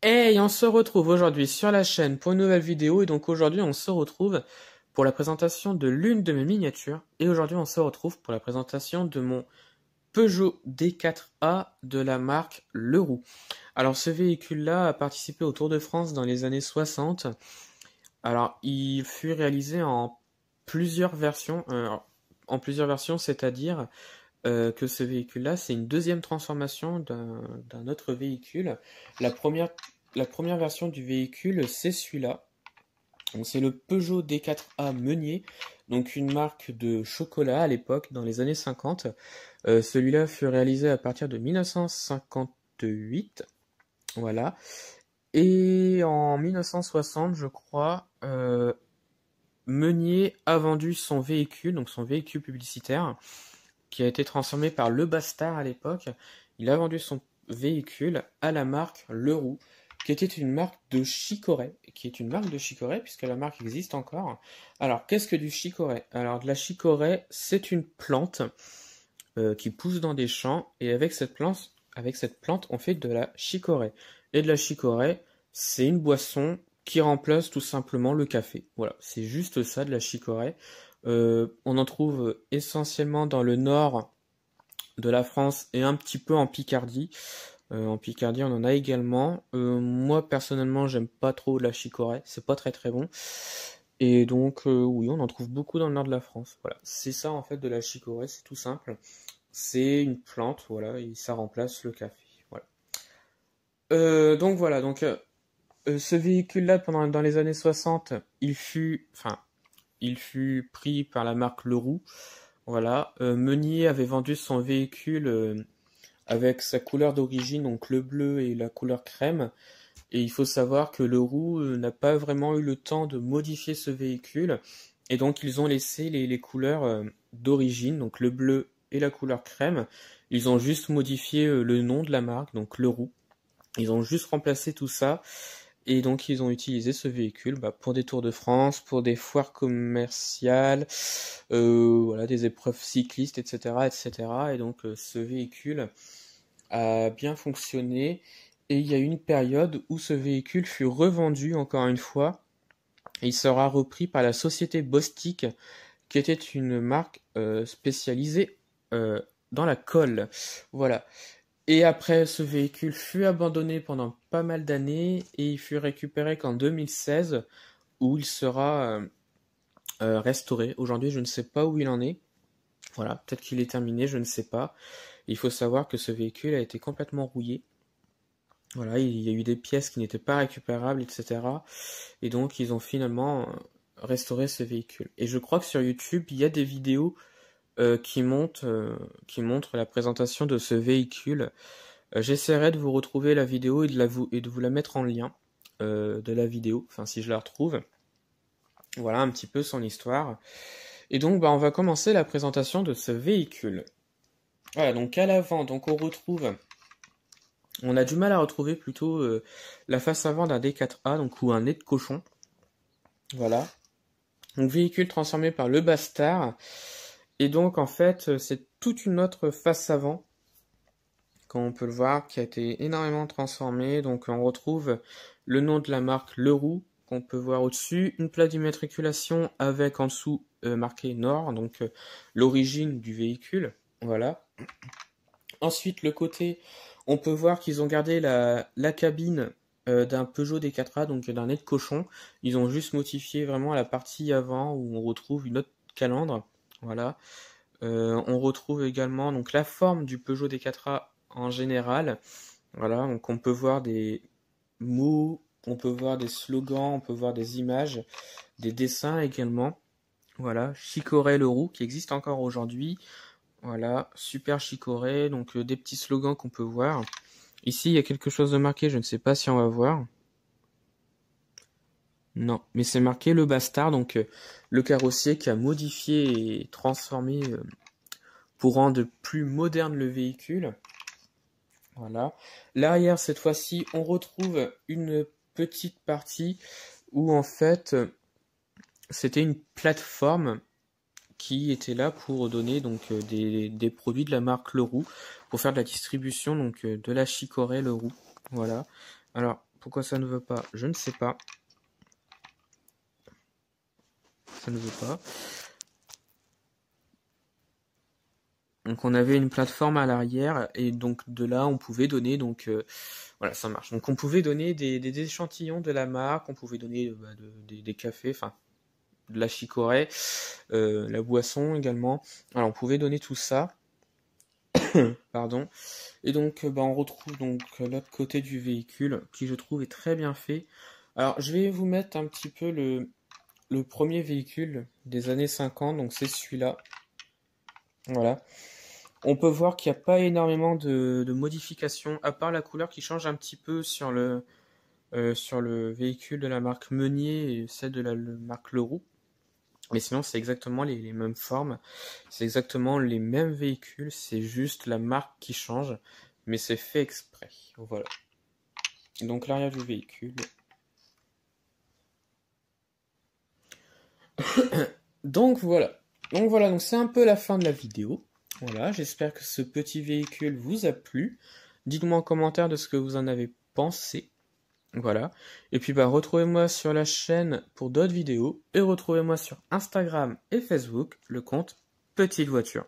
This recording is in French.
Hey, on se retrouve aujourd'hui sur la chaîne pour une nouvelle vidéo et donc aujourd'hui on se retrouve pour la présentation de l'une de mes miniatures et aujourd'hui on se retrouve pour la présentation de mon Peugeot D4A de la marque Leroux. Alors ce véhicule-là a participé au Tour de France dans les années 60. Alors il fut réalisé plusieurs versions, en plusieurs versions, c'est-à-dire que ce véhicule-là, c'est une deuxième transformation d'un autre véhicule. La première, la première version du véhicule, c'est celui-là. Donc c'est le Peugeot D4A Meunier, donc une marque de chocolat à l'époque, dans les années 50. Celui-là fut réalisé à partir de 1958. Voilà. Et en 1960, je crois, Meunier a vendu son véhicule, donc son véhicule publicitaire, qui a été transformé par Le Bastard à l'époque. Il a vendu son véhicule à la marque Leroux, qui était une marque de chicorée, puisque la marque existe encore. Alors, qu'est-ce que du chicorée? Alors, de la chicorée, c'est une plante qui pousse dans des champs, et avec cette plante, on fait de la chicorée. Et de la chicorée, c'est une boisson qui remplace tout simplement le café. Voilà, c'est juste ça, de la chicorée. On en trouve essentiellement dans le nord de la France et un petit peu en Picardie. En Picardie, on en a également. Moi, personnellement, j'aime pas trop la chicorée. C'est pas très très bon. Et donc, oui, on en trouve beaucoup dans le nord de la France. Voilà, c'est ça en fait de la chicorée. C'est tout simple. C'est une plante, voilà, et ça remplace le café. Voilà. Donc voilà, ce véhicule-là, dans les années 60, il fut pris par la marque Leroux. Voilà. Meunier avait vendu son véhicule avec sa couleur d'origine, donc le bleu et la couleur crème. Et il faut savoir que Leroux n'a pas vraiment eu le temps de modifier ce véhicule. Et donc ils ont laissé les couleurs d'origine, donc le bleu et la couleur crème. Ils ont juste modifié le nom de la marque, donc Leroux. Ils ont juste remplacé tout ça. Et donc ils ont utilisé ce véhicule pour des Tours de France, pour des foires commerciales, voilà, des épreuves cyclistes, etc., etc. Et donc ce véhicule a bien fonctionné. Et il y a eu une période où ce véhicule fut revendu encore une fois. Et il sera repris par la société Bostik, qui était une marque spécialisée dans la colle. Voilà. Et après, ce véhicule fut abandonné pendant pas mal d'années et il fut récupéré qu'en 2016 où il sera restauré. Aujourd'hui, je ne sais pas où il en est. Voilà, peut-être qu'il est terminé, je ne sais pas. Il faut savoir que ce véhicule a été complètement rouillé. Voilà, il y a eu des pièces qui n'étaient pas récupérables, etc. Et donc, ils ont finalement restauré ce véhicule. Et je crois que sur YouTube, il y a des vidéos qui montrent la présentation de ce véhicule. J'essaierai de vous retrouver la vidéo et de vous la mettre en lien de la vidéo, enfin si je la retrouve. Voilà un petit peu son histoire. Et donc on va commencer la présentation de ce véhicule. Voilà, donc à l'avant, on a du mal à retrouver plutôt la face avant d'un D4A, donc ou un nez de cochon. Voilà. Donc véhicule transformé par le Bastard. Et donc en fait, c'est toute une autre face avant, comme on peut le voir, qui a été énormément transformée. Donc on retrouve le nom de la marque Leroux, qu'on peut voir au-dessus, une plaque d'immatriculation avec en dessous marqué Nord, donc l'origine du véhicule. Voilà. Ensuite, le côté, on peut voir qu'ils ont gardé la cabine d'un Peugeot D4A, donc d'un nez de cochon. Ils ont juste modifié vraiment la partie avant où on retrouve une autre calandre. Voilà. On retrouve également donc la forme du Peugeot D4A en général. Voilà, donc on peut voir des mots, on peut voir des slogans, on peut voir des images, des dessins également. Voilà, Chicorée Leroux qui existe encore aujourd'hui. Voilà, super Chicorée, donc des petits slogans qu'on peut voir. Ici, il y a quelque chose de marqué, je ne sais pas si on va voir. Non, mais c'est marqué Le Bastard, donc le carrossier qui a modifié et transformé pour rendre plus moderne le véhicule. Voilà. L'arrière, cette fois-ci, on retrouve une petite partie où en fait c'était une plateforme qui était là pour donner donc des produits de la marque Leroux pour faire de la distribution donc de la chicorée Leroux. Voilà. Alors Pourquoi ça ne veut pas? Je ne sais pas. Ça ne veut pas. Donc on avait une plateforme à l'arrière et donc de là on pouvait donner voilà, ça marche. Donc on pouvait donner des échantillons de la marque, on pouvait donner des cafés, enfin de la chicorée, la boisson également. Alors on pouvait donner tout ça. Pardon. Et donc on retrouve donc l'autre côté du véhicule qui je trouve est très bien fait. Alors je vais vous mettre un petit peu le premier véhicule des années 50, donc c'est celui-là. Voilà. On peut voir qu'il n'y a pas énormément de modifications, à part la couleur qui change un petit peu sur le véhicule de la marque Meunier et celle de la marque Leroux. Mais sinon, c'est exactement les mêmes formes, c'est exactement les mêmes véhicules, c'est juste la marque qui change, mais c'est fait exprès. Voilà. Donc l'arrière du véhicule. Donc voilà. Donc c'est un peu la fin de la vidéo. Voilà, j'espère que ce petit véhicule vous a plu. Dites-moi en commentaire de ce que vous en avez pensé. Voilà. Et puis retrouvez-moi sur la chaîne pour d'autres vidéos. Et retrouvez-moi sur Instagram et Facebook, le compte Petite Voiture.